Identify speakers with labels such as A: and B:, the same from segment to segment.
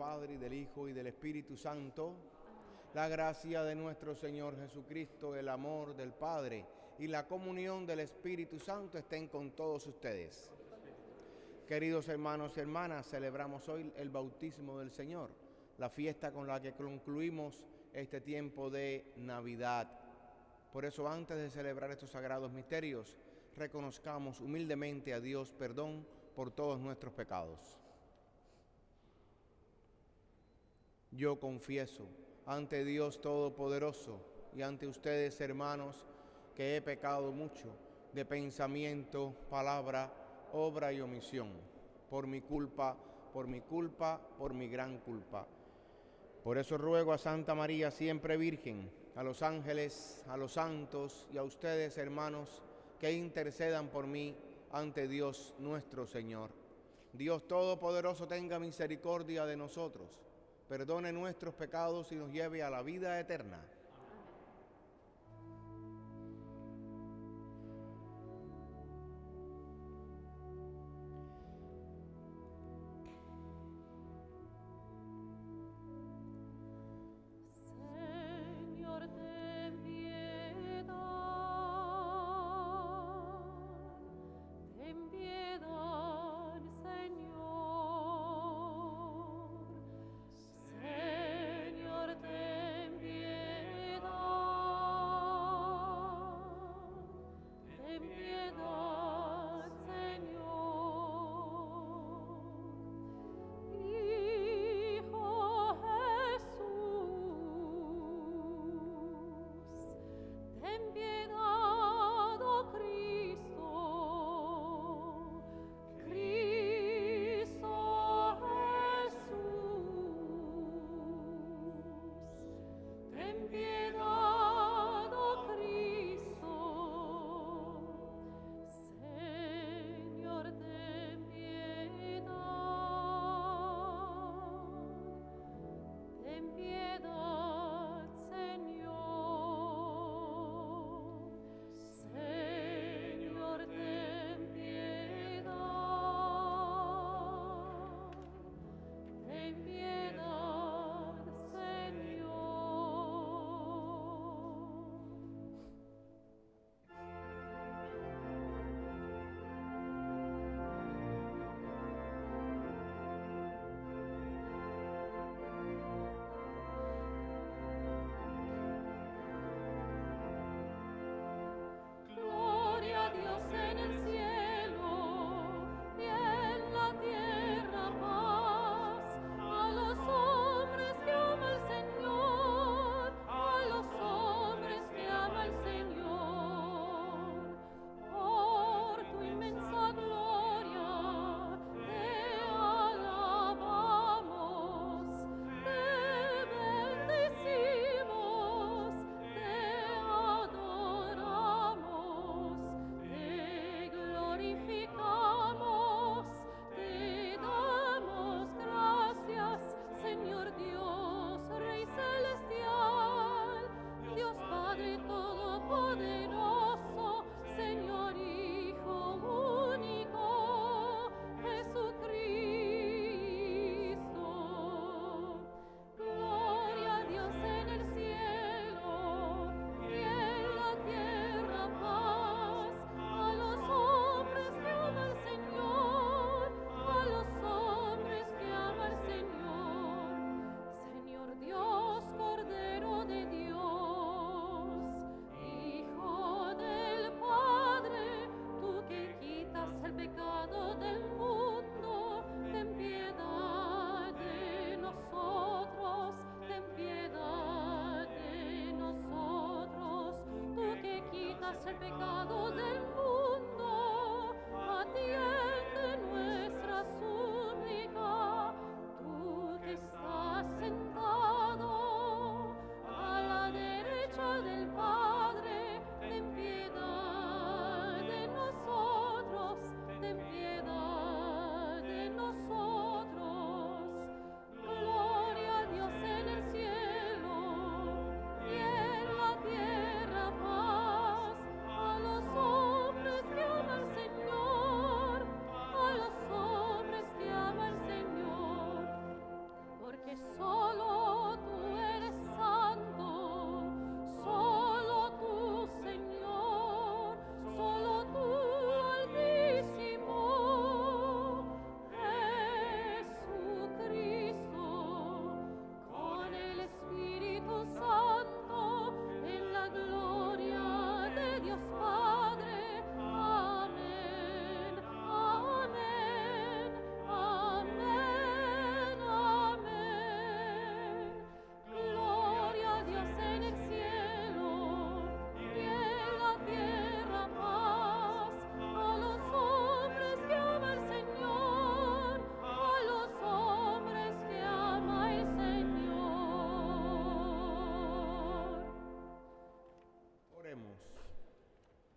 A: Padre, y del Hijo, y del Espíritu Santo. La gracia de nuestro Señor Jesucristo, el amor del Padre y la comunión del Espíritu Santo estén con todos ustedes. Queridos hermanos y hermanas, celebramos hoy el bautismo del Señor, la fiesta con la que concluimos este tiempo de Navidad. Por eso, antes de celebrar estos sagrados misterios, reconozcamos humildemente a Dios perdón por todos nuestros pecados. Yo confieso ante Dios Todopoderoso y ante ustedes, hermanos, que he pecado mucho de pensamiento, palabra, obra y omisión, por mi culpa, por mi gran culpa. Por eso ruego a Santa María, siempre Virgen, a los ángeles, a los santos y a ustedes, hermanos, que intercedan por mí ante Dios nuestro Señor. Dios Todopoderoso tenga misericordia de nosotros, perdone nuestros pecados y nos lleve a la vida eterna.
B: Oh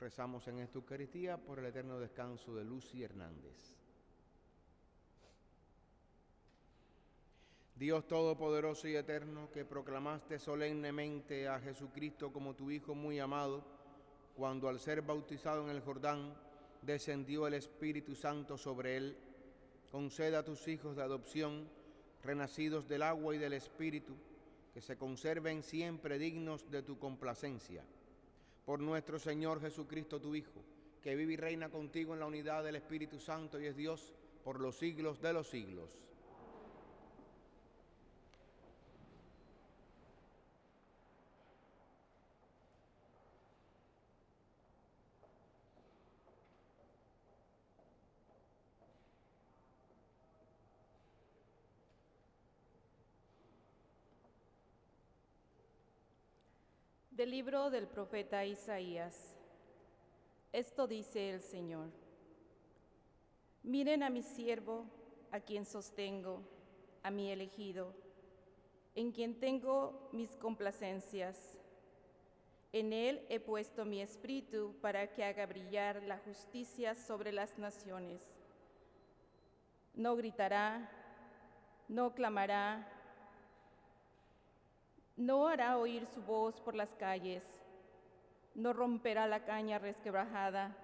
A: Rezamos en esta Eucaristía por el eterno descanso de Lucy Hernández. Dios Todopoderoso y Eterno, que proclamaste solemnemente a Jesucristo como tu Hijo muy amado, cuando al ser bautizado en el Jordán descendió el Espíritu Santo sobre él, conceda a tus hijos de adopción, renacidos del agua y del Espíritu, que se conserven siempre dignos de tu complacencia. Por nuestro Señor Jesucristo, tu Hijo, que vive y reina contigo en la unidad del Espíritu Santo y es Dios por los siglos de los siglos.
B: Del libro del profeta Isaías. Esto dice el Señor: Miren a mi siervo, a quien sostengo, a mi elegido, en quien tengo mis complacencias. En él he puesto mi espíritu para que haga brillar la justicia sobre las naciones. No gritará, no clamará, no hará oír su voz por las calles, no romperá la caña resquebrajada,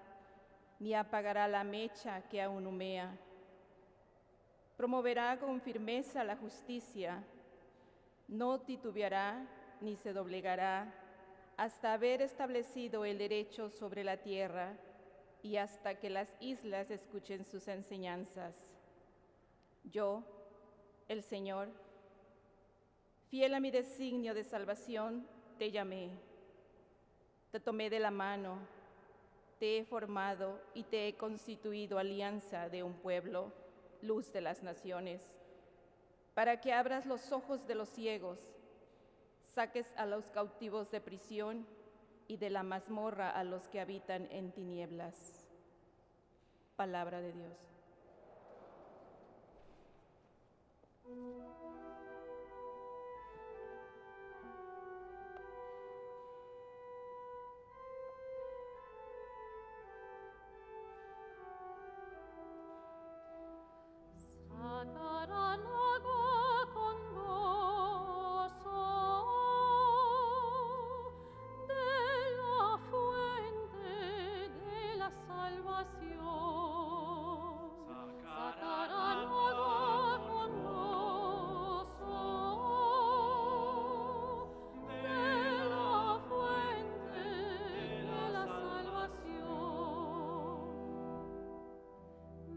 B: ni apagará la mecha que aún humea. Promoverá con firmeza la justicia, no titubeará ni se doblegará hasta haber establecido el derecho sobre la tierra y hasta que las islas escuchen sus enseñanzas. Yo, el Señor, fiel a mi designio de salvación, te llamé, te tomé de la mano, te he formado y te he constituido alianza de un pueblo, luz de las naciones, para que abras los ojos de los ciegos, saques a los cautivos de prisión y de la mazmorra a los que habitan en tinieblas. Palabra de Dios.
C: Sacarán agua con gozo de la fuente de la salvación. Sacarán agua con gozo de la fuente de la salvación.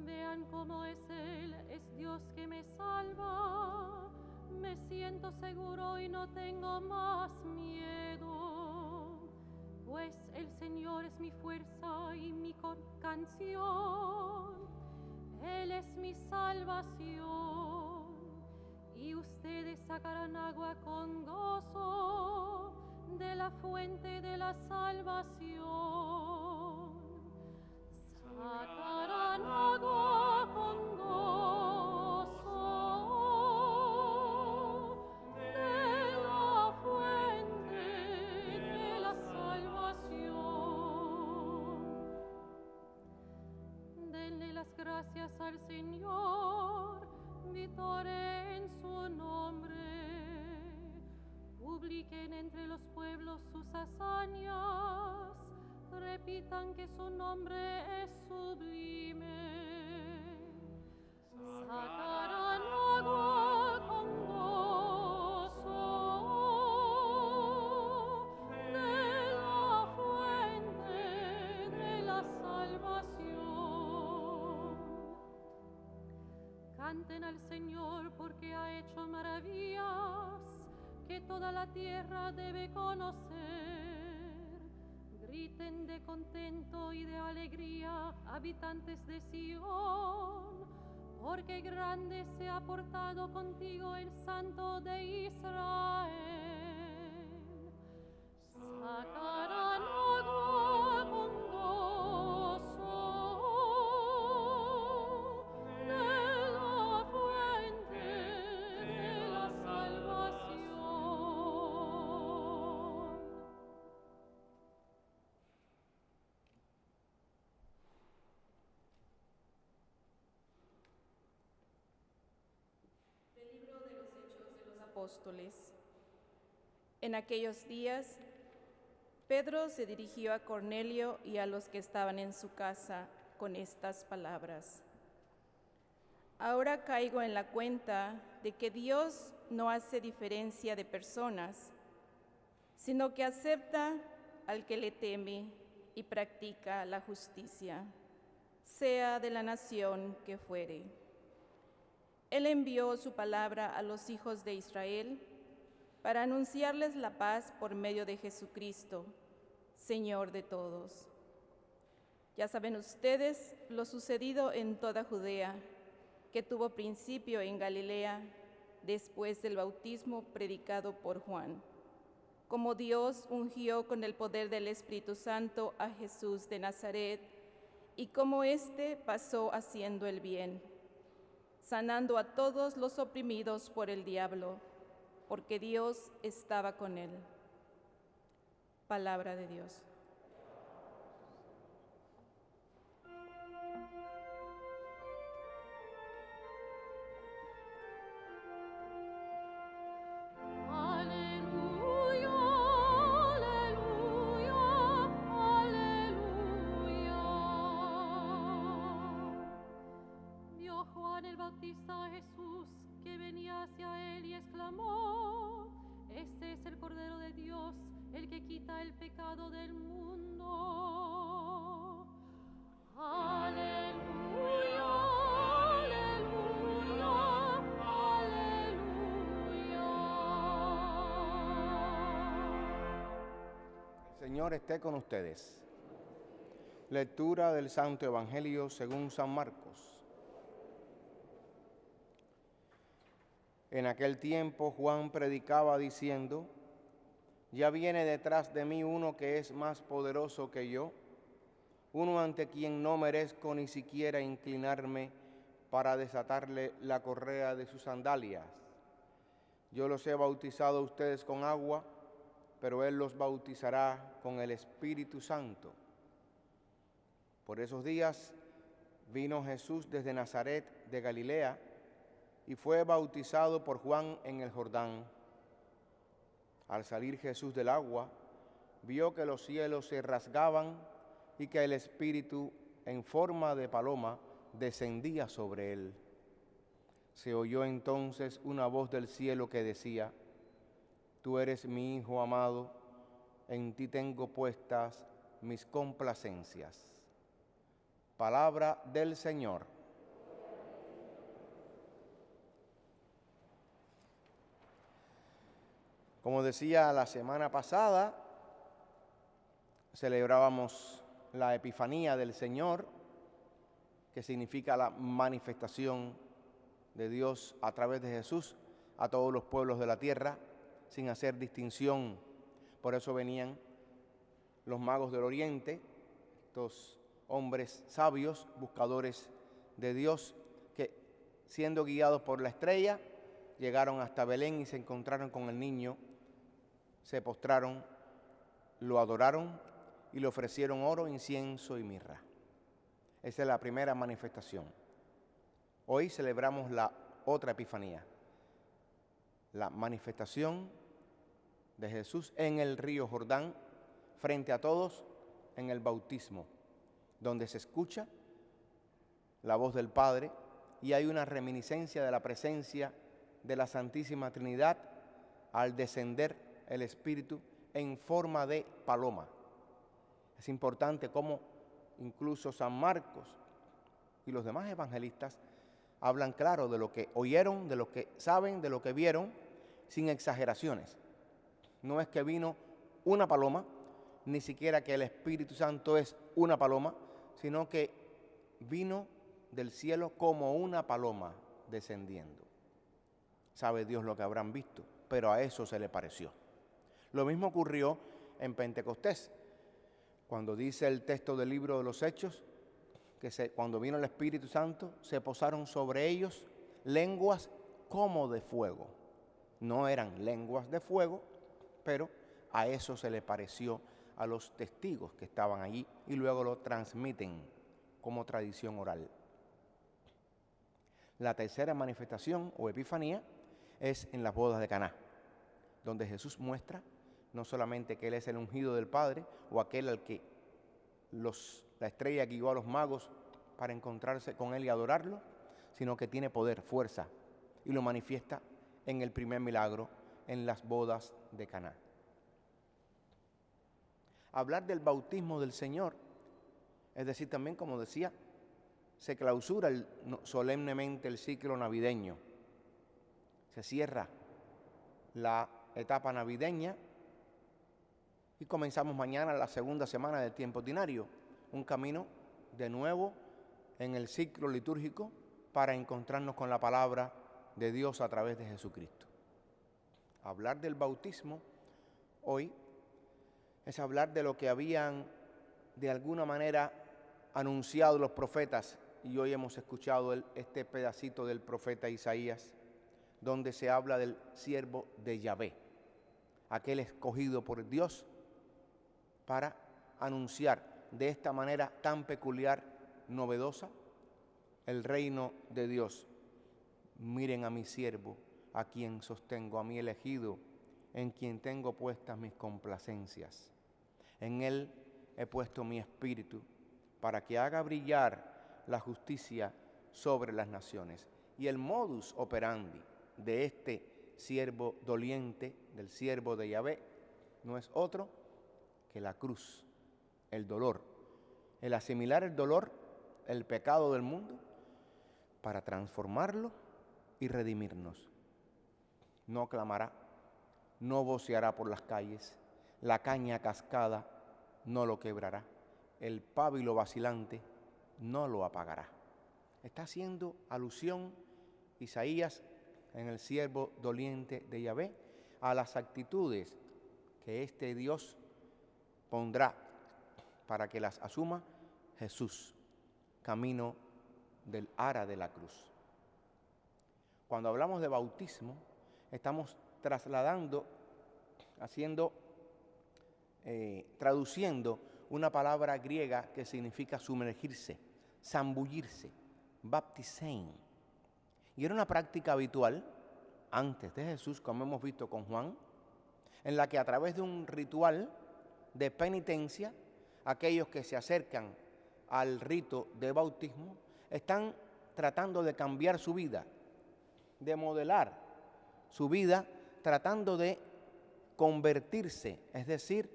C: Vean cómo es Él, es Dios que me salva. Me siento seguro y no tengo más miedo, pues el Señor es mi fuerza y mi canción. Él es mi salvación. Y ustedes sacarán agua con gozo de la fuente de la salvación. Sacarán agua con gozo de la fuente de la salvación. Denle las gracias al Señor, vitoren su nombre, publiquen entre los pueblos sus hazañas, repitan que su nombre es sublime. Sacarán agua con gozo de la fuente de la salvación. Canten al Señor porque ha hecho maravillas que toda la tierra debe conocer. Griten de contento y de alegría, habitantes de Sion, porque grande se ha portado contigo el Santo de Israel. Sacarán agua con gozo de la fuente de la salvación.
B: apóstoles. En aquellos días, Pedro se dirigió a Cornelio y a los que estaban en su casa con estas palabras: Ahora caigo en la cuenta de que Dios no hace diferencia de personas, sino que acepta al que le teme y practica la justicia, sea de la nación que fuere. Él envió su palabra a los hijos de Israel para anunciarles la paz por medio de Jesucristo, Señor de todos. Ya saben ustedes lo sucedido en toda Judea, que tuvo principio en Galilea después del bautismo predicado por Juan, como Dios ungió con el poder del Espíritu Santo a Jesús de Nazaret, y como éste pasó haciendo el bien, sanando a todos los oprimidos por el diablo, porque Dios estaba con él. Palabra de Dios.
C: Aleluya, aleluya, aleluya. Vio Juan el Bautista a Jesús que venía hacia él y exclamó: Este es el Cordero de Dios, el que quita el pecado del mundo. Aleluya, aleluya, aleluya.
A: El Señor esté con ustedes. Lectura del Santo Evangelio según San Marcos. En aquel tiempo Juan predicaba diciendo: Ya viene detrás de mí uno que es más poderoso que yo, uno ante quien no merezco ni siquiera inclinarme para desatarle la correa de sus sandalias. Yo los he bautizado a ustedes con agua, pero Él los bautizará con el Espíritu Santo. Por esos días vino Jesús desde Nazaret de Galilea y fue bautizado por Juan en el Jordán. Al salir Jesús del agua, vio que los cielos se rasgaban y que el Espíritu, en forma de paloma, descendía sobre él. Se oyó entonces una voz del cielo que decía: Tú eres mi Hijo amado, en ti tengo puestas mis complacencias. Palabra del Señor. Como decía la semana pasada, celebrábamos la Epifanía del Señor, que significa la manifestación de Dios a través de Jesús a todos los pueblos de la tierra, sin hacer distinción. Por eso venían los magos del Oriente, estos hombres sabios, buscadores de Dios, que siendo guiados por la estrella, llegaron hasta Belén y se encontraron con el niño. Se postraron, lo adoraron y le ofrecieron oro, incienso y mirra. Esa es la primera manifestación. Hoy celebramos la otra Epifanía, la manifestación de Jesús en el río Jordán, frente a todos en el bautismo, donde se escucha la voz del Padre y hay una reminiscencia de la presencia de la Santísima Trinidad al descender el Espíritu en forma de paloma. Es importante cómo incluso San Marcos y los demás evangelistas hablan claro de lo que oyeron, de lo que saben, de lo que vieron, sin exageraciones. No es que vino una paloma, ni siquiera que el Espíritu Santo es una paloma, sino que vino del cielo como una paloma descendiendo. Sabe Dios lo que habrán visto, pero a eso se le pareció. Lo mismo ocurrió en Pentecostés, cuando dice el texto del libro de los Hechos, que cuando vino el Espíritu Santo, se posaron sobre ellos lenguas como de fuego. No eran lenguas de fuego, pero a eso se le pareció a los testigos que estaban allí y luego lo transmiten como tradición oral. La tercera manifestación o epifanía es en las bodas de Caná, donde Jesús muestra no solamente que Él es el ungido del Padre o aquel al que la estrella guió a los magos para encontrarse con Él y adorarlo, sino que tiene poder, fuerza, y lo manifiesta en el primer milagro, en las bodas de Caná. Hablar del bautismo del Señor, es decir, también, como decía, se clausura solemnemente el ciclo navideño. Se cierra la etapa navideña y comenzamos mañana la segunda semana del tiempo ordinario, un camino de nuevo en el ciclo litúrgico para encontrarnos con la palabra de Dios a través de Jesucristo. Hablar del bautismo hoy es hablar de lo que habían de alguna manera anunciado los profetas, y hoy hemos escuchado este pedacito del profeta Isaías, donde se habla del siervo de Yahvé, aquel escogido por Dios para anunciar de esta manera tan peculiar, novedosa, el reino de Dios. Miren a mi siervo, a quien sostengo, a mi elegido, en quien tengo puestas mis complacencias. En él he puesto mi espíritu para que haga brillar la justicia sobre las naciones. Y el modus operandi de este siervo doliente, del siervo de Yahvé, no es otro que la cruz, el dolor, el asimilar el dolor, el pecado del mundo, para transformarlo y redimirnos. No clamará, no voceará por las calles, la caña cascada no lo quebrará, el pábilo vacilante no lo apagará. Está haciendo alusión Isaías en el siervo doliente de Yahvé a las actitudes que este Dios pondrá para que las asuma Jesús, camino del ara de la cruz. Cuando hablamos de bautismo, estamos trasladando, traduciendo una palabra griega que significa sumergirse, zambullirse, baptisein. Y era una práctica habitual antes de Jesús, como hemos visto con Juan, en la que a través de un ritual de penitencia, aquellos que se acercan al rito de bautismo están tratando de cambiar su vida, de modelar su vida, tratando de convertirse, es decir,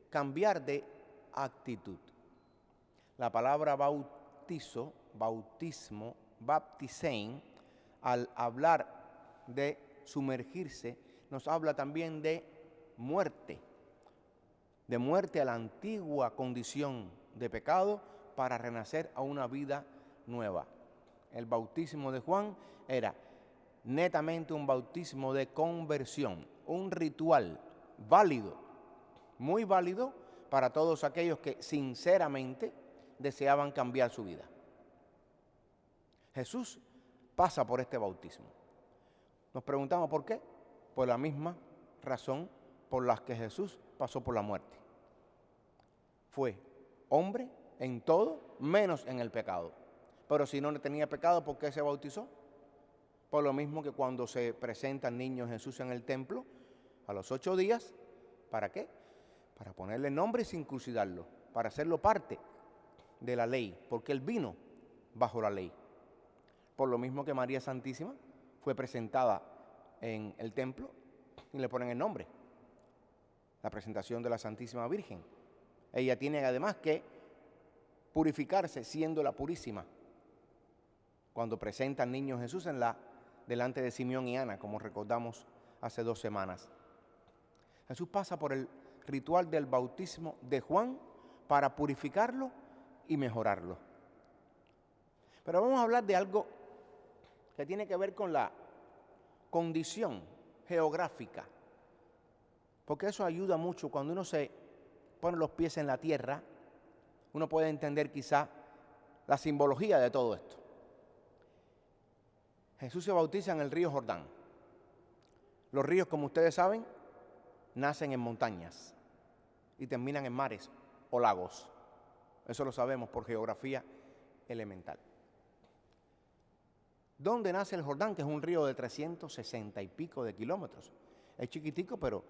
A: cambiar de actitud. La palabra bautizo, bautismo, baptisein, al hablar de sumergirse, nos habla también de muerte a la antigua condición de pecado para renacer a una vida nueva. El bautismo de Juan era netamente un bautismo de conversión, un ritual válido, muy válido para todos aquellos que sinceramente deseaban cambiar su vida. Jesús pasa por este bautismo. Nos preguntamos por qué. Por la misma razón por la que Jesús pasó por la muerte. Fue hombre en todo, menos en el pecado. Pero si no tenía pecado, ¿por qué se bautizó? Por lo mismo que cuando se presenta el niño Jesús en el templo, a los 8 días, ¿para qué? Para ponerle nombre y circuncidarlo, para hacerlo parte de la ley, porque él vino bajo la ley. Por lo mismo que María Santísima fue presentada en el templo y le ponen el nombre, la presentación de la Santísima Virgen. Ella tiene además que purificarse siendo la purísima. Cuando presenta al niño Jesús delante de Simeón y Ana, como recordamos hace 2 semanas. Jesús pasa por el ritual del bautismo de Juan para purificarlo y mejorarlo. Pero vamos a hablar de algo que tiene que ver con la condición geográfica, porque eso ayuda mucho. Cuando uno se pone los pies en la tierra, uno puede entender quizá la simbología de todo esto. Jesús se bautiza en el río Jordán. Los ríos, como ustedes saben, nacen en montañas y terminan en mares o lagos. Eso lo sabemos por geografía elemental.
D: ¿Dónde nace el Jordán? Que es un río de 360 y pico de kilómetros. Es chiquitico, pero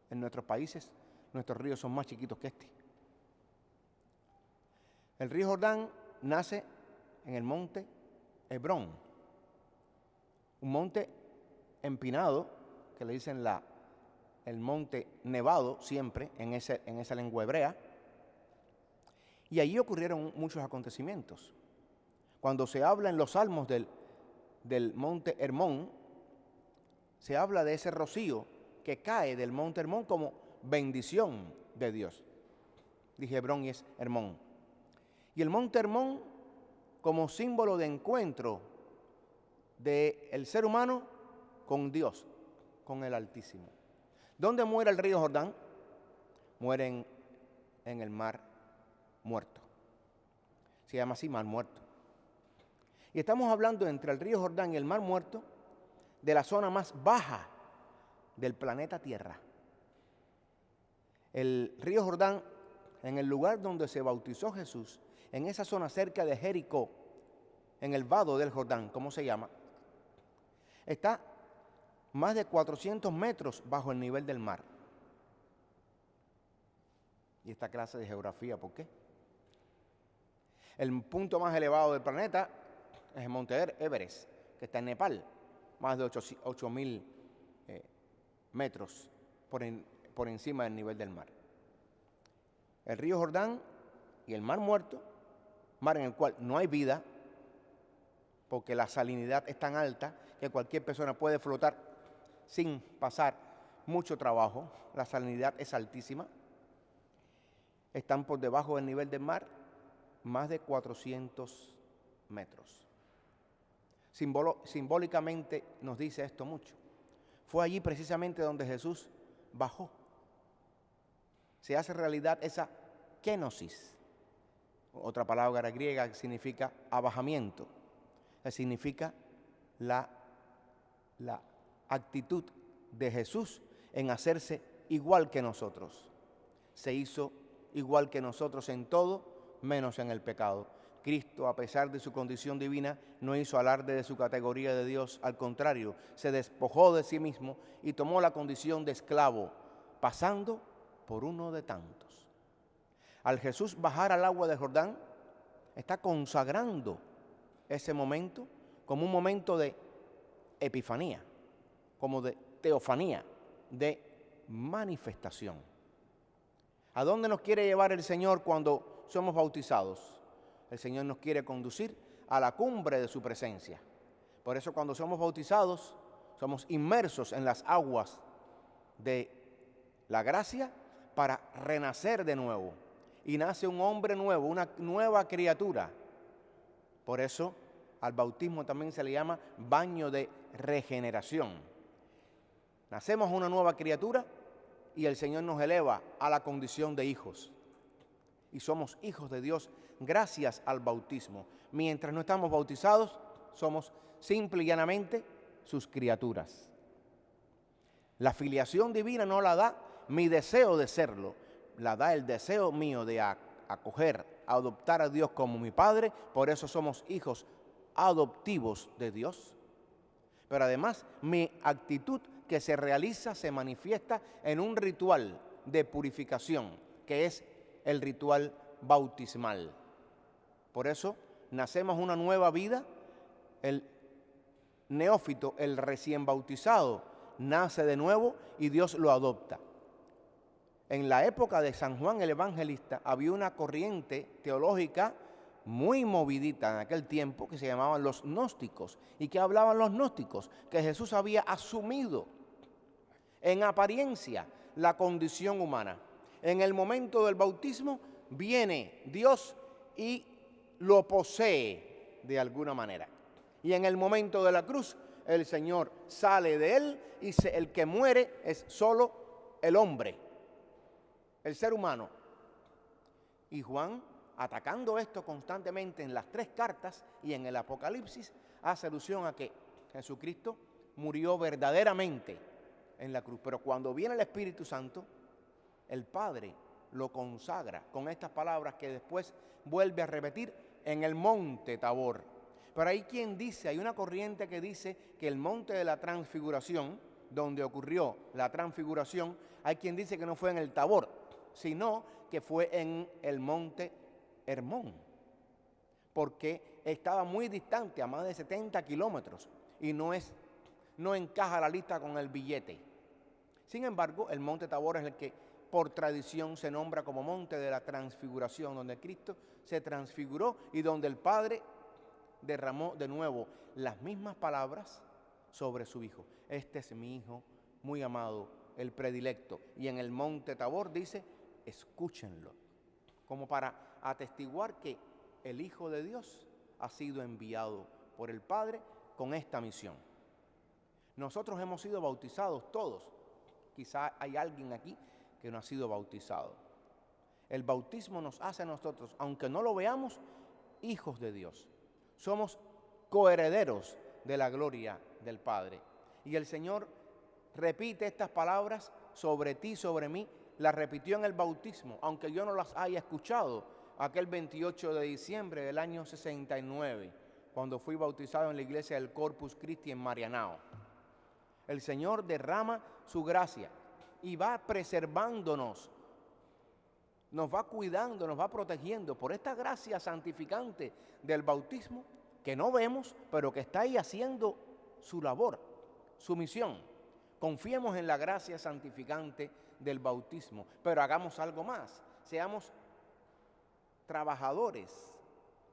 D: en nuestros países nuestros ríos son más chiquitos que este. El río Jordán nace en el monte Hebrón, un monte empinado que le dicen el monte nevado siempre en esa lengua hebrea, y allí ocurrieron muchos acontecimientos. Cuando se habla en los salmos del monte Hermón, se habla de ese rocío que cae del monte Hermón como bendición de Dios. Dije Hebrón y es Hermón. Y el monte Hermón como símbolo de encuentro del ser humano con Dios, con el Altísimo. ¿Dónde muere el río Jordán? Muere en el Mar Muerto. Se llama así, Mar Muerto. Y estamos hablando entre el río Jordán y el Mar Muerto de la zona más baja del planeta Tierra. El río Jordán, en el lugar donde se bautizó Jesús, en esa zona cerca de Jericó, en el vado del Jordán, ¿cómo se llama? Está más de 400 metros bajo el nivel del mar. Y esta clase de geografía, ¿por qué? El punto más elevado del planeta es el monte Everest, que está en Nepal, más de 8.000 metros por encima del nivel del mar. El río Jordán y el Mar Muerto, mar en el cual no hay vida, porque la salinidad es tan alta que cualquier persona puede flotar sin pasar mucho trabajo. La salinidad es altísima. Están por debajo del nivel del mar más de 400 metros. Simbólicamente nos dice esto mucho. Fue allí precisamente donde Jesús bajó. Se hace realidad esa kenosis, otra palabra griega que significa abajamiento, que significa la actitud de Jesús en hacerse igual que nosotros. Se hizo igual que nosotros en todo, menos en el pecado. Cristo, a pesar de su condición divina, no hizo alarde de su categoría de Dios. Al contrario, se despojó de sí mismo y tomó la condición de esclavo, pasando por uno de tantos. Al Jesús bajar al agua de Jordán, está consagrando ese momento como un momento de epifanía, como de teofanía, de manifestación. ¿A dónde nos quiere llevar el Señor cuando somos bautizados? El Señor nos quiere conducir a la cumbre de su presencia. Por eso cuando somos bautizados, somos inmersos en las aguas de la gracia para renacer de nuevo. Y nace un hombre nuevo, una nueva criatura. Por eso al bautismo también se le llama baño de regeneración. Nacemos una nueva criatura y el Señor nos eleva a la condición de hijos. Y somos hijos de Dios gracias al bautismo. Mientras no estamos bautizados, somos simple y llanamente sus criaturas. La filiación divina no la da mi deseo de serlo, la da el deseo mío de acoger, adoptar a Dios como mi Padre. Por eso somos hijos adoptivos de Dios. Pero además, mi actitud que se realiza, se manifiesta en un ritual de purificación, que es el ritual bautismal. Por eso, nacemos una nueva vida. El neófito, el recién bautizado, nace de nuevo y Dios lo adopta. En la época de San Juan el Evangelista había una corriente teológica muy movidita en aquel tiempo que se llamaban los gnósticos. ¿Y qué hablaban los gnósticos? Que Jesús había asumido en apariencia la condición humana. En el momento del bautismo viene Dios y lo posee de alguna manera. Y en el momento de la cruz el Señor sale de él y el que muere es solo el hombre, el ser humano. Y Juan, atacando esto constantemente en las 3 cartas y en el Apocalipsis, hace alusión a que Jesucristo murió verdaderamente en la cruz. Pero cuando viene el Espíritu Santo, el Padre lo consagra con estas palabras que después vuelve a repetir en el monte Tabor. Pero hay quien dice, hay una corriente que dice que el monte de la transfiguración, donde ocurrió la transfiguración, hay quien dice que no fue en el Tabor, sino que fue en el monte Hermón, porque estaba muy distante, a más de 70 kilómetros, y no encaja la lista con el billete. Sin embargo, el monte Tabor es el que por tradición se nombra como monte de la transfiguración, donde Cristo se transfiguró y donde el Padre derramó de nuevo las mismas palabras sobre su Hijo. Este es mi Hijo muy amado, el predilecto. Y en el monte Tabor dice, escúchenlo, como para atestiguar que el Hijo de Dios ha sido enviado por el Padre con esta misión. Nosotros hemos sido bautizados todos. Quizá hay alguien aquí que no ha sido bautizado. El bautismo nos hace a nosotros, aunque no lo veamos, hijos de Dios. Somos coherederos de la gloria del Padre. Y el Señor repite estas palabras sobre ti, sobre mí, las repitió en el bautismo, aunque yo no las haya escuchado, aquel 28 de diciembre del año 69, cuando fui bautizado en la iglesia del Corpus Christi en Marianao. El Señor derrama su gracia y va preservándonos, nos va cuidando, nos va protegiendo por esta gracia santificante del bautismo que no vemos, pero que está ahí haciendo su labor, su misión. Confiemos en la gracia santificante del bautismo, pero hagamos algo más, seamos trabajadores,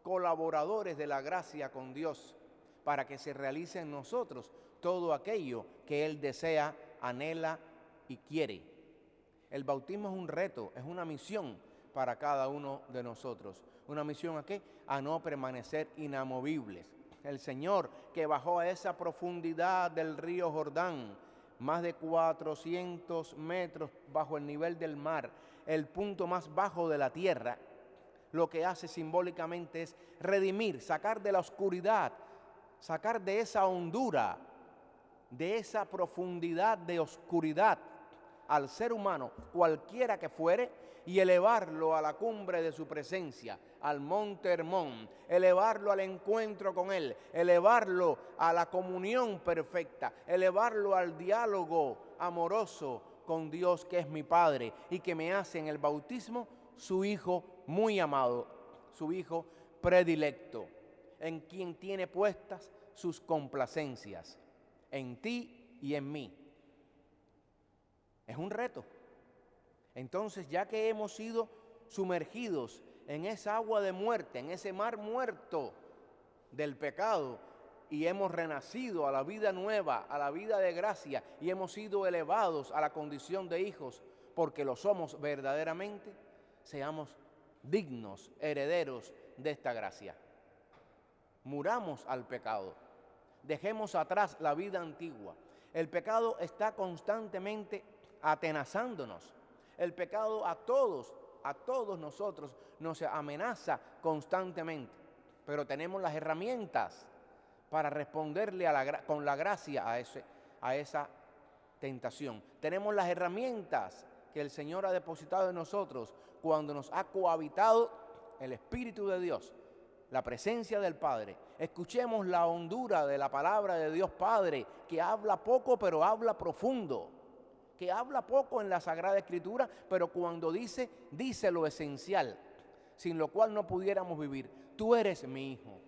D: colaboradores de la gracia con Dios, para que se realice en nosotros todo aquello que Él desea, anhela y quiere. El bautismo es un reto, es una misión para cada uno de nosotros. ¿Una misión a qué? A no permanecer inamovibles. El Señor que bajó a esa profundidad del río Jordán, más de 400 metros bajo el nivel del mar, el punto más bajo de la tierra, lo que hace simbólicamente es redimir, sacar de la oscuridad, sacar de esa hondura, de esa profundidad de oscuridad al ser humano, cualquiera que fuere, y elevarlo a la cumbre de su presencia, al monte Hermón, elevarlo al encuentro con Él, elevarlo a la comunión perfecta, elevarlo al diálogo amoroso con Dios, que es mi Padre y que me hace en el bautismo su Hijo muy amado, su Hijo predilecto, en quien tiene puestas sus complacencias, en ti y en mí. Es un reto. Entonces, ya que hemos sido sumergidos en esa agua de muerte, en ese mar muerto del pecado, y hemos renacido a la vida nueva, a la vida de gracia, y hemos sido elevados a la condición de hijos, porque lo somos verdaderamente, seamos dignos herederos de esta gracia. Muramos al pecado, dejemos atrás la vida antigua. El pecado está constantemente atenazándonos. El pecado a todos nosotros nos amenaza constantemente, pero tenemos las herramientas para responderle con la gracia a esa tentación. Tenemos las herramientas que el Señor ha depositado en nosotros cuando nos ha cohabitado el Espíritu de Dios, la presencia del Padre. Escuchemos la hondura de la palabra de Dios Padre, que habla poco pero habla profundo, que habla poco en la Sagrada Escritura, pero cuando dice lo esencial, sin lo cual no pudiéramos vivir. Tú eres mi Hijo,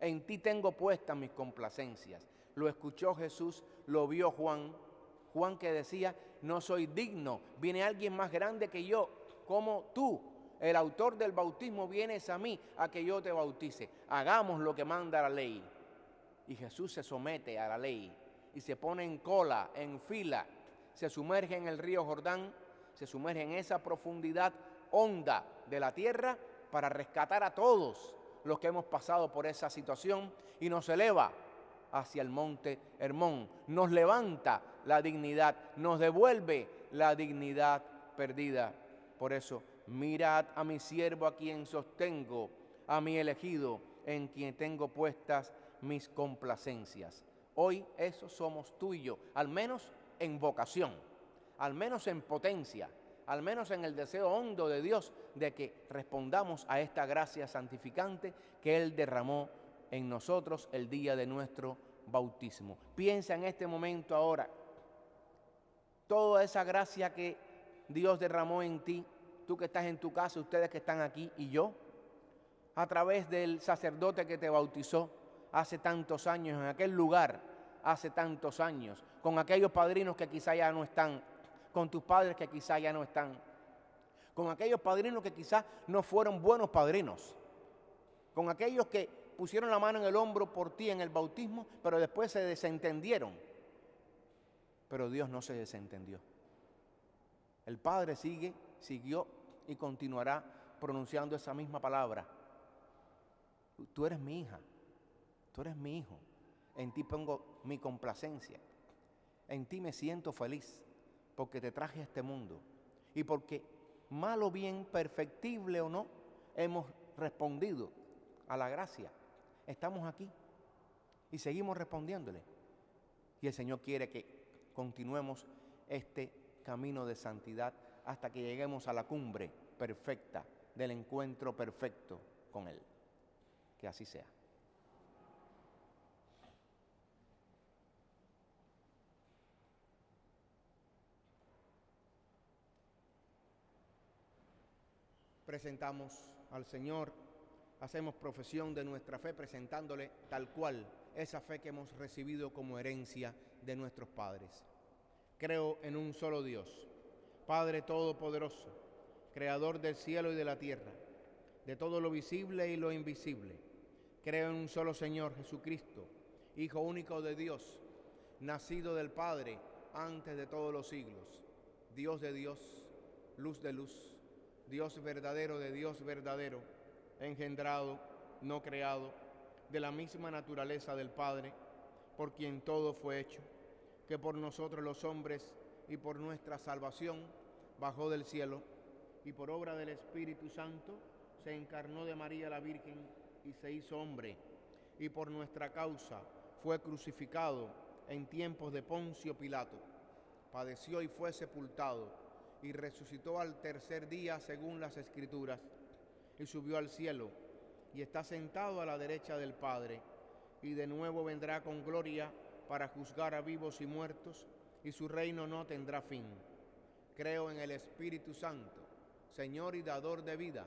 D: en ti tengo puestas mis complacencias. Lo escuchó Jesús, lo vio Juan que decía, no soy digno, viene alguien más grande que yo, como tú, el autor del bautismo, vienes a mí a que yo te bautice. Hagamos lo que manda la ley. Y Jesús se somete a la ley y se pone en cola, en fila, se sumerge en el río Jordán, se sumerge en esa profundidad honda de la tierra para rescatar a todos los que hemos pasado por esa situación, y nos eleva hacia el monte Hermón, nos levanta la dignidad, nos devuelve la dignidad perdida. Por eso, mirad a mi siervo, a quien sostengo, a mi elegido, en quien tengo puestas mis complacencias. Hoy eso somos tú y yo, al menos en vocación, al menos en potencia, al menos en el deseo hondo de Dios de que respondamos a esta gracia santificante que Él derramó en nosotros el día de nuestro bautismo. Piensa en este momento ahora, toda esa gracia que Dios derramó en ti, tú que estás en tu casa, ustedes que están aquí y yo, a través del sacerdote que te bautizó hace tantos años, en aquel lugar hace tantos años, con aquellos padrinos que quizá ya no están, con tus padres que quizá ya no están, con aquellos padrinos que quizá no fueron buenos padrinos, con aquellos que pusieron la mano en el hombro por ti en el bautismo, pero después se desentendieron. Pero Dios no se desentendió. El Padre siguió y continuará pronunciando esa misma palabra. Tú eres mi hija, tú eres mi hijo, en ti pongo mi complacencia, en ti me siento feliz, porque te traje a este mundo y porque, mal o bien, perfectible o no, hemos respondido a la gracia. Estamos aquí y seguimos respondiéndole. Y el Señor quiere que continuemos este camino de santidad hasta que lleguemos a la cumbre perfecta del encuentro perfecto con Él. Que así sea.
A: Presentamos al Señor, hacemos profesión de nuestra fe presentándole tal cual esa fe que hemos recibido como herencia de nuestros padres. Creo en un solo Dios, Padre Todopoderoso, Creador del cielo y de la tierra, de todo lo visible y lo invisible. Creo en un solo Señor Jesucristo, Hijo único de Dios, nacido del Padre antes de todos los siglos, Dios de Dios, luz de luz, Dios verdadero de Dios verdadero, engendrado, no creado, de la misma naturaleza del Padre, por quien todo fue hecho, que por nosotros los hombres y por nuestra salvación bajó del cielo y por obra del Espíritu Santo se encarnó de María la Virgen y se hizo hombre, y por nuestra causa fue crucificado en tiempos de Poncio Pilato, padeció y fue sepultado, y resucitó al tercer día según las Escrituras, y subió al cielo, y está sentado a la derecha del Padre, y de nuevo vendrá con gloria para juzgar a vivos y muertos, y su reino no tendrá fin. Creo en el Espíritu Santo, Señor y dador de vida,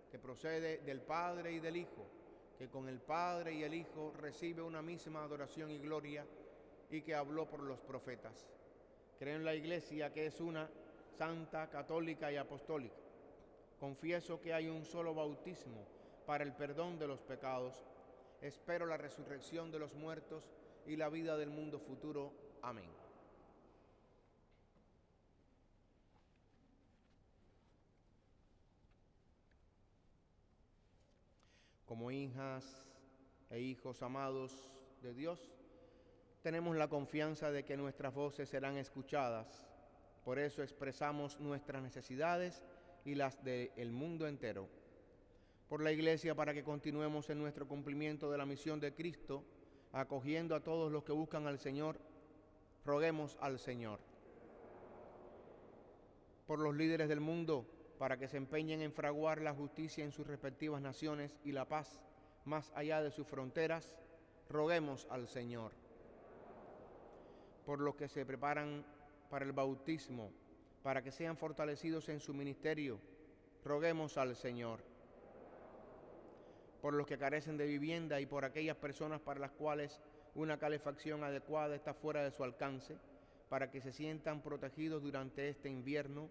A: que procede del Padre y del Hijo, que con el Padre y el Hijo recibe una misma adoración y gloria, y que habló por los profetas. Creo en la Iglesia, que es una, santa, católica y apostólica. Confieso que hay un solo bautismo para el perdón de los pecados. Espero la resurrección de los muertos y la vida del mundo futuro. Amén. Como hijas e hijos amados de Dios, tenemos la confianza de que nuestras voces serán escuchadas. Por eso expresamos nuestras necesidades y las del mundo entero. Por la Iglesia, para que continuemos en nuestro cumplimiento de la misión de Cristo, acogiendo a todos los que buscan al Señor, roguemos al Señor. Por los líderes del mundo, para que se empeñen en fraguar la justicia en sus respectivas naciones y la paz más allá de sus fronteras, roguemos al Señor. Por los que se preparan para el bautismo, para que sean fortalecidos en su ministerio, roguemos al Señor. Por los que carecen de vivienda y por aquellas personas para las cuales una calefacción adecuada está fuera de su alcance, para que se sientan protegidos durante este invierno,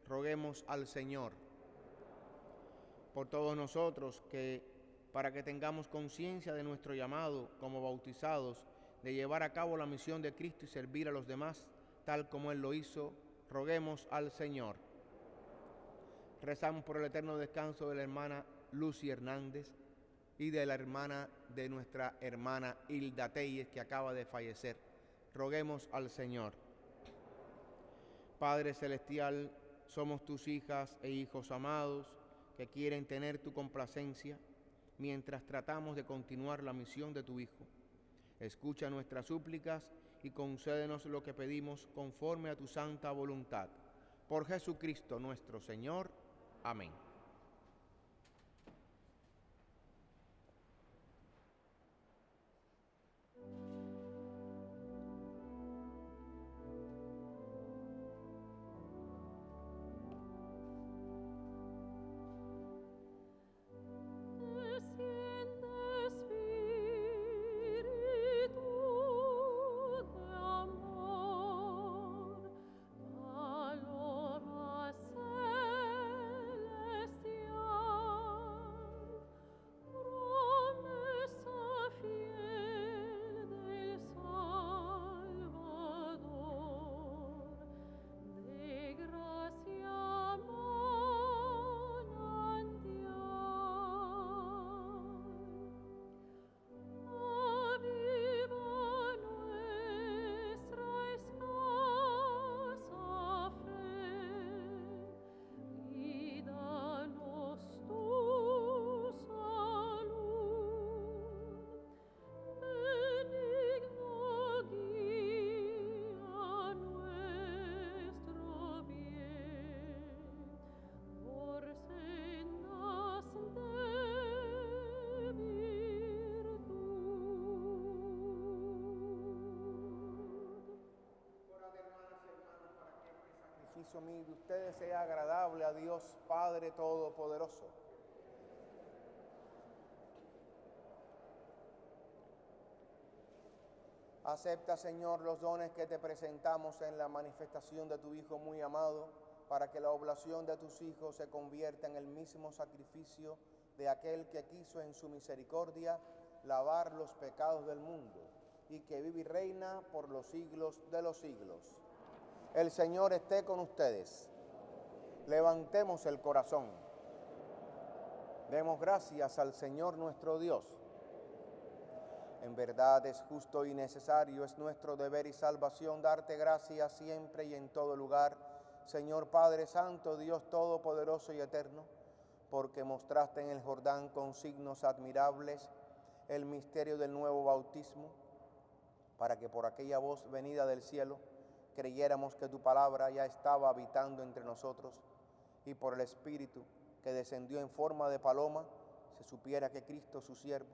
A: roguemos al Señor. Por todos nosotros, para que tengamos conciencia de nuestro llamado como bautizados, de llevar a cabo la misión de Cristo y servir a los demás, tal como Él lo hizo, roguemos al Señor. Rezamos por el eterno descanso de la hermana Lucy Hernández y de nuestra hermana Hilda Telles, que acaba de fallecer. Roguemos al Señor. Padre Celestial, somos tus hijas e hijos amados que quieren tener tu complacencia mientras tratamos de continuar la misión de tu Hijo. Escucha nuestras súplicas y concédenos lo que pedimos conforme a tu santa voluntad. Por Jesucristo nuestro Señor. Amén. sacrificio mío y de ustedes sea agradable a Dios Padre Todopoderoso. Acepta, Señor, los dones que te presentamos en la manifestación de tu Hijo muy amado, para que la oblación de tus hijos se convierta en el mismo sacrificio de aquel que quiso en su misericordia lavar los pecados del mundo, y que vive y reina por los siglos de los siglos. El Señor esté con ustedes. Levantemos el corazón. Demos gracias al Señor nuestro Dios. En verdad es justo y necesario, es nuestro deber y salvación darte gracias siempre y en todo lugar, Señor Padre Santo, Dios Todopoderoso y Eterno, porque mostraste en el Jordán con signos admirables el misterio del nuevo bautismo, para que por aquella voz venida del cielo creyéramos que tu palabra ya estaba habitando entre nosotros, y por el Espíritu que descendió en forma de paloma se supiera que Cristo, su siervo,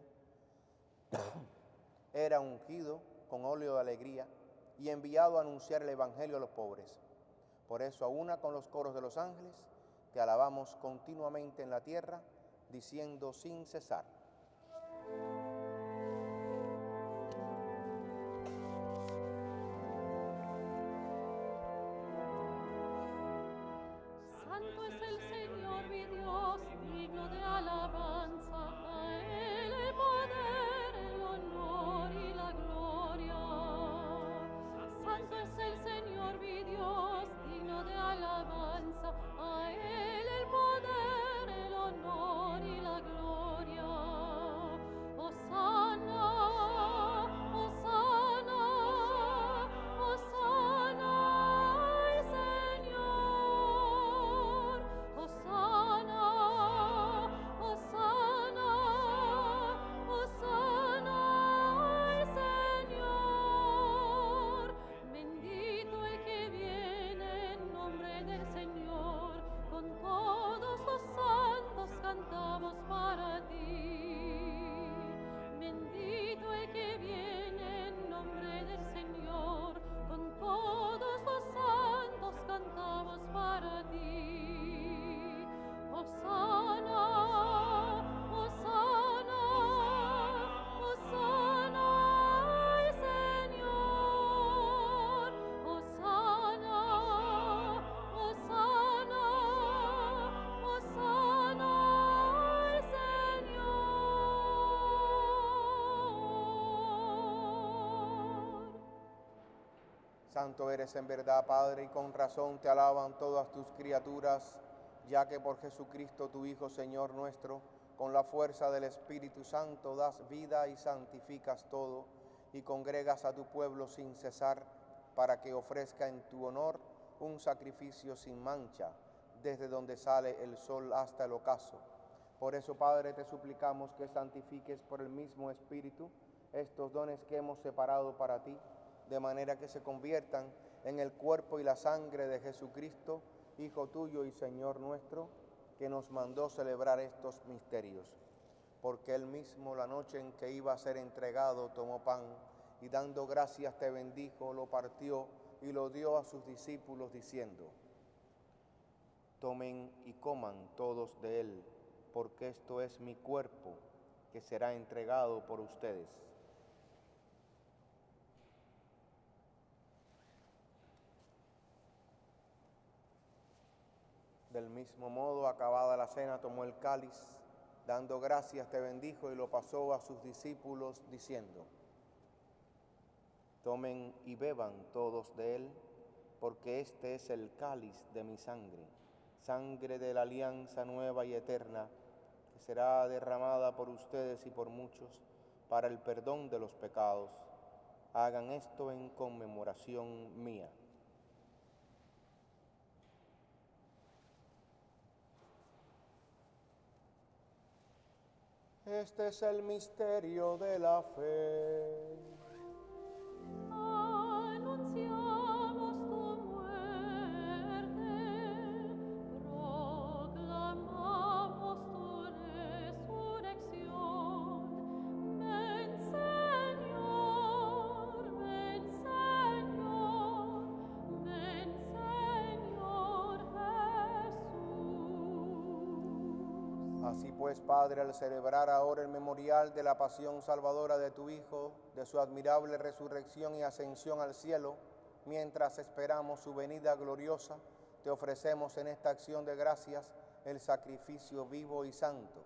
A: era ungido con óleo de alegría y enviado a anunciar el Evangelio a los pobres. Por eso, a una con los coros de los ángeles, te alabamos continuamente en la tierra, diciendo sin cesar:
C: Santo es el Señor mi Dios, digno de alabanza, a Él el poder, el honor y la gloria. Santo es el Señor mi Dios, digno de alabanza, a Él el poder, el honor y la gloria. Hosana, Hosana, Hosana al Señor. Hosana, Hosana, Hosana al Señor. Bendito el que viene en nombre del Señor. Con todos los santos cantamos para ti. Bendito el que viene en nombre del Señor. Con todos los santos cantamos para ti. Hosana, Hosana, Hosana al Señor. Hosana, Hosana, Hosana al Señor.
A: Santo eres en verdad, Padre, y con razón te alaban todas tus criaturas, ya que por Jesucristo tu Hijo, Señor nuestro, con la fuerza del Espíritu Santo das vida y santificas todo, y congregas a tu pueblo sin cesar, para que ofrezca en tu honor un sacrificio sin mancha, desde donde sale el sol hasta el ocaso. Por eso, Padre, te suplicamos que santifiques por el mismo Espíritu estos dones que hemos separado para ti, de manera que se conviertan en el cuerpo y la sangre de Jesucristo, Hijo tuyo y Señor nuestro, que nos mandó celebrar estos misterios. Porque él mismo, la noche en que iba a ser entregado, tomó pan y dando gracias te bendijo, lo partió y lo dio a sus discípulos diciendo: tomen y coman todos de él, porque esto es mi cuerpo, que será entregado por ustedes. Del mismo modo, acabada la cena, tomó el cáliz, dando gracias te bendijo y lo pasó a sus discípulos diciendo: tomen y beban todos de él, porque este es el cáliz de mi sangre, sangre de la alianza nueva y eterna, que será derramada por ustedes y por muchos para el perdón de los pecados. Hagan esto en conmemoración mía. Este es el misterio de la fe.
C: Anunciamos tu muerte, proclamamos tu resurrección. Ven, Señor, ven, Señor, ven, Señor.
A: Así pues, Padre, al celebrar ahora el memorial de la pasión salvadora de tu Hijo, de su admirable resurrección y ascensión al cielo, mientras esperamos su venida gloriosa, te ofrecemos en esta acción de gracias el sacrificio vivo y santo.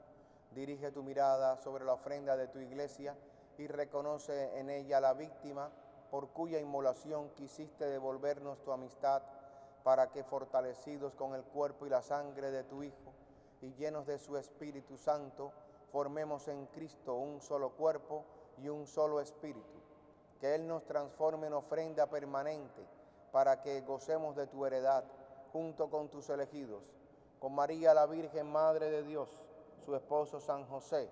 A: Dirige tu mirada sobre la ofrenda de tu iglesia y reconoce en ella la víctima por cuya inmolación quisiste devolvernos tu amistad, para que, fortalecidos con el cuerpo y la sangre de tu Hijo y llenos de su Espíritu Santo, formemos en Cristo un solo cuerpo y un solo espíritu. Que Él nos transforme en ofrenda permanente, para que gocemos de tu heredad, junto con tus elegidos, con María la Virgen Madre de Dios, su esposo San José,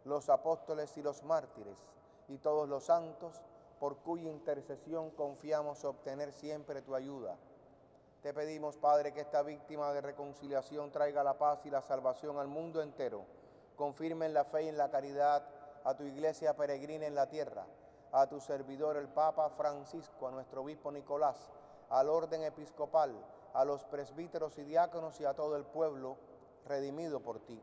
A: los apóstoles y los mártires, y todos los santos, por cuya intercesión confiamos obtener siempre tu ayuda. Te pedimos, Padre, que esta víctima de reconciliación traiga la paz y la salvación al mundo entero. Confirme en la fe y en la caridad a tu iglesia peregrina en la tierra, a tu servidor el Papa Francisco, a nuestro obispo Nicolás, al orden episcopal, a los presbíteros y diáconos y a todo el pueblo redimido por ti.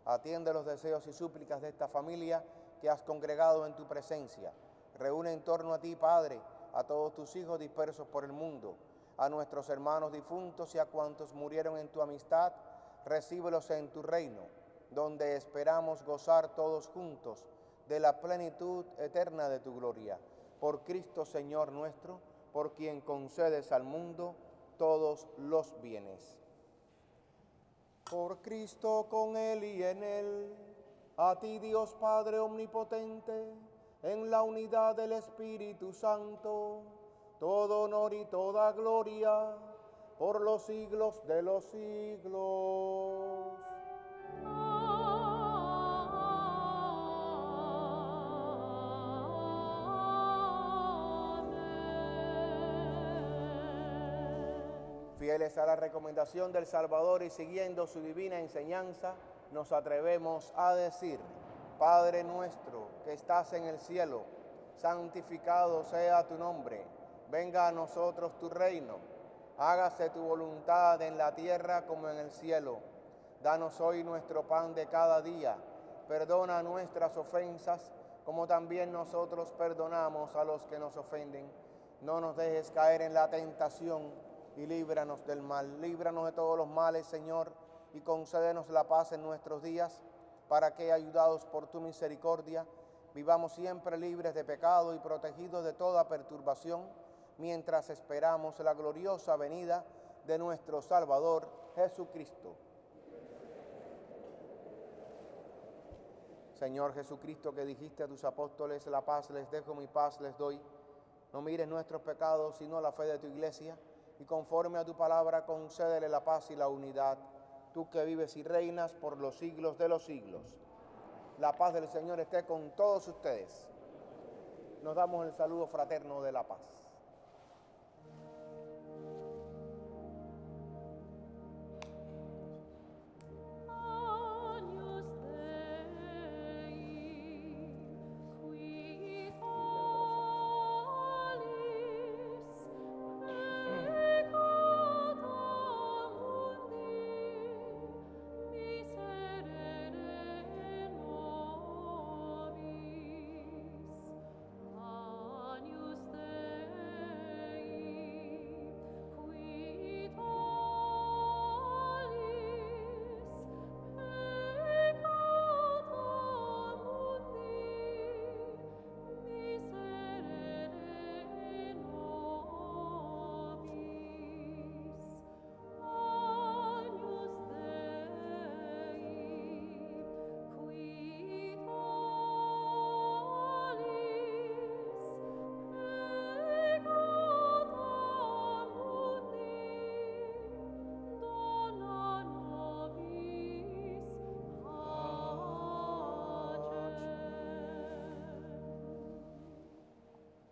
A: Atiende los deseos y súplicas de esta familia que has congregado en tu presencia. Reúne en torno a ti, Padre, a todos tus hijos dispersos por el mundo, a nuestros hermanos difuntos y a cuantos murieron en tu amistad, recíbelos en tu reino, donde esperamos gozar todos juntos de la plenitud eterna de tu gloria. Por Cristo Señor nuestro, por quien concedes al mundo todos los bienes. Por Cristo, con Él y en Él, a ti Dios Padre omnipotente, en la unidad del Espíritu Santo, todo honor y toda gloria, por los siglos de los siglos. Fieles a la recomendación del Salvador y siguiendo su divina enseñanza, nos atrevemos a decir: Padre nuestro que estás en el cielo, santificado sea tu nombre. Venga a nosotros tu reino. Hágase tu voluntad en la tierra como en el cielo. Danos hoy nuestro pan de cada día. Perdona nuestras ofensas, como también nosotros perdonamos a los que nos ofenden. No nos dejes caer en la tentación y líbranos del mal. Líbranos de todos los males, Señor, y concédenos la paz en nuestros días, para que, ayudados por tu misericordia, vivamos siempre libres de pecado y protegidos de toda perturbación, mientras esperamos la gloriosa venida de nuestro Salvador Jesucristo. Señor Jesucristo, que dijiste a tus apóstoles: la paz les dejo, mi paz les doy. No mires nuestros pecados, sino la fe de tu iglesia, y conforme a tu palabra concédele la paz y la unidad, tú que vives y reinas por los siglos de los siglos. La paz del Señor esté con todos ustedes. Nos damos el saludo fraterno de la paz.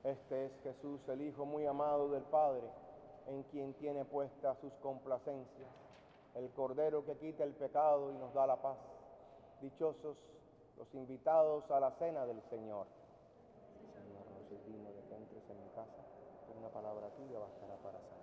A: Este es Jesús, el Hijo muy amado del Padre, en quien tiene puestas sus complacencias, el Cordero que quita el pecado y nos da la paz. Dichosos los invitados a la cena del Señor. Señor, no soy digno de que entres en mi casa, pero una palabra tuya bastará para sanar.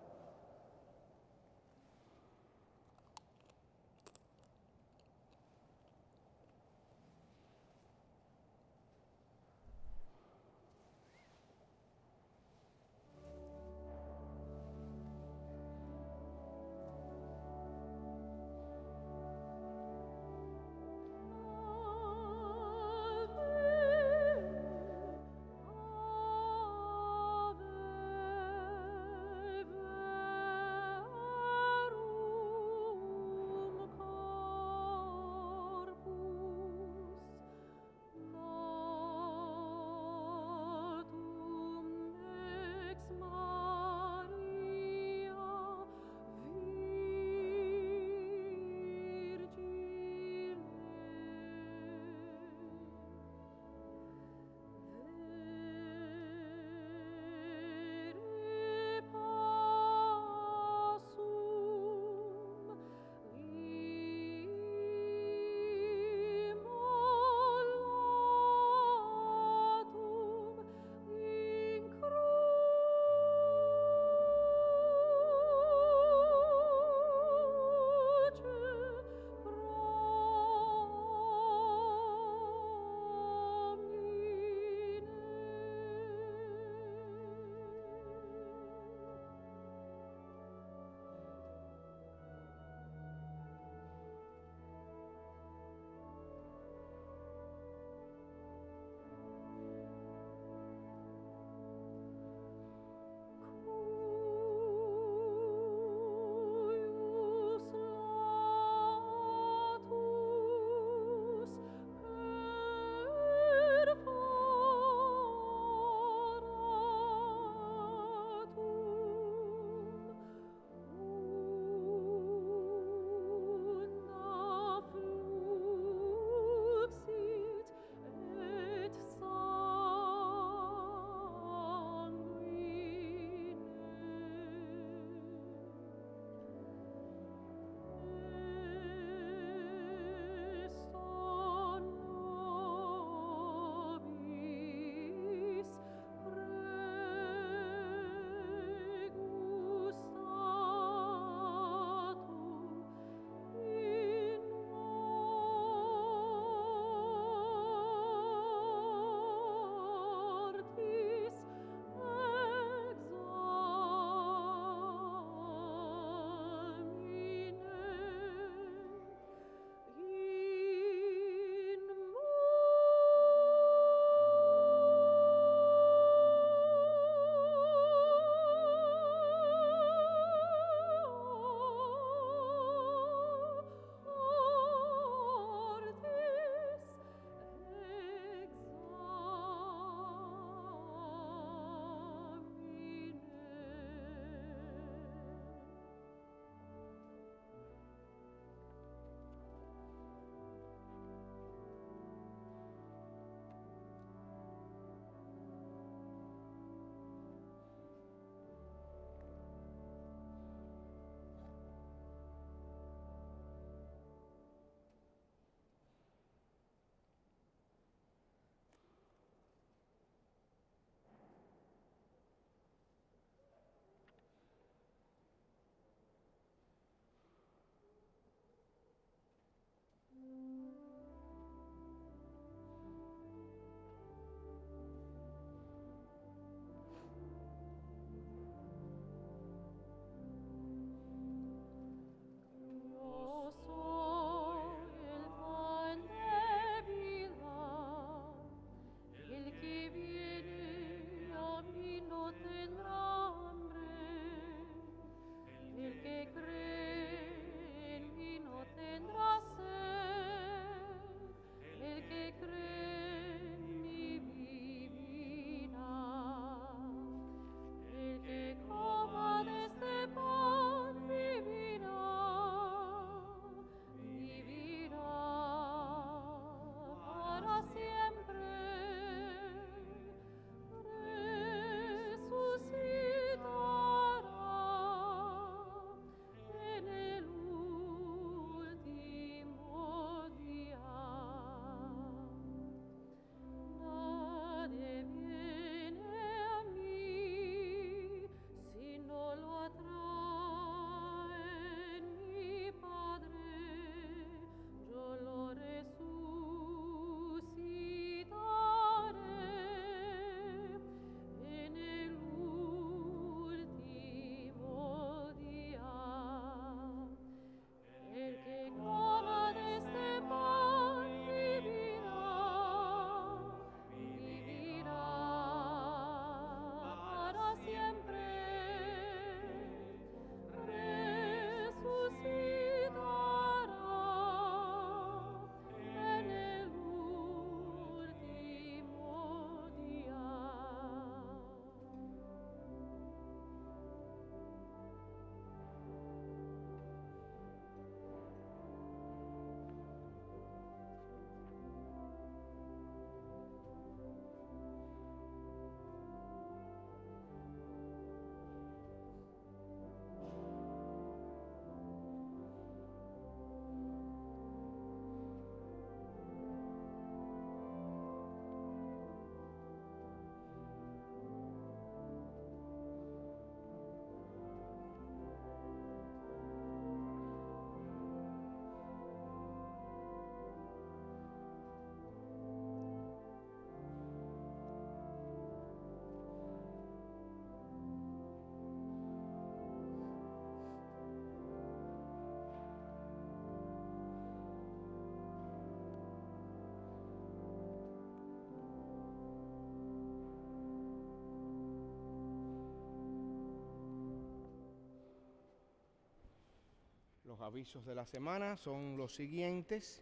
A: Los avisos de la semana son los siguientes.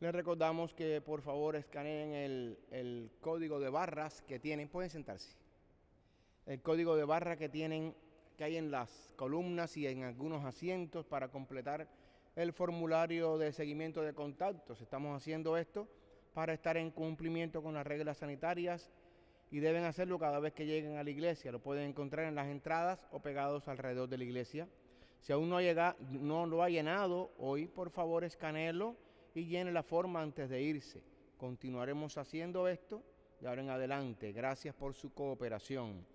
A: Les recordamos que por favor escaneen el código de barras que tienen. Pueden sentarse. El código de barra que hay en las columnas y en algunos asientos para completar el formulario de seguimiento de contactos. Estamos haciendo esto para estar en cumplimiento con las reglas sanitarias y deben hacerlo cada vez que lleguen a la iglesia. Lo pueden encontrar en las entradas o pegados alrededor de la iglesia. Si aún no lo ha llenado hoy, por favor escanéelo y llene la forma antes de irse. Continuaremos haciendo esto de ahora en adelante. Gracias por su cooperación.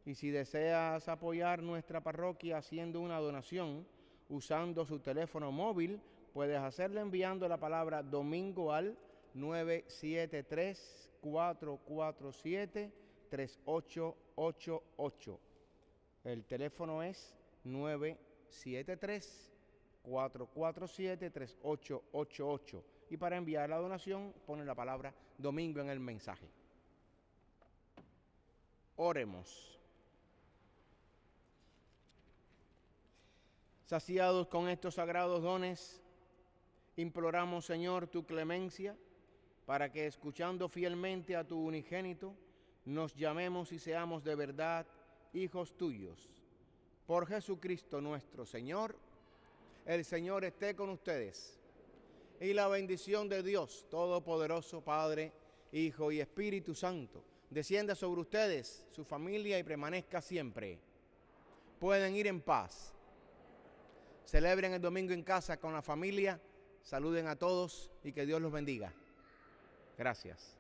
A: Y si deseas apoyar nuestra parroquia haciendo una donación usando su teléfono móvil, puedes hacerlo enviando la palabra domingo al 973-447-3888. El teléfono es 973-447-3888. Y para enviar la donación, pone la palabra domingo en el mensaje. Oremos. Saciados con estos sagrados dones, imploramos, Señor, tu clemencia, para que, escuchando fielmente a tu unigénito, nos llamemos y seamos de verdad hijos tuyos. Por Jesucristo nuestro Señor. El Señor esté con ustedes. Y la bendición de Dios Todopoderoso, Padre, Hijo y Espíritu Santo, descienda sobre ustedes, su familia, y permanezca siempre. Pueden ir en paz. Celebren el domingo en casa con la familia. Saluden a todos y que Dios los bendiga. Gracias.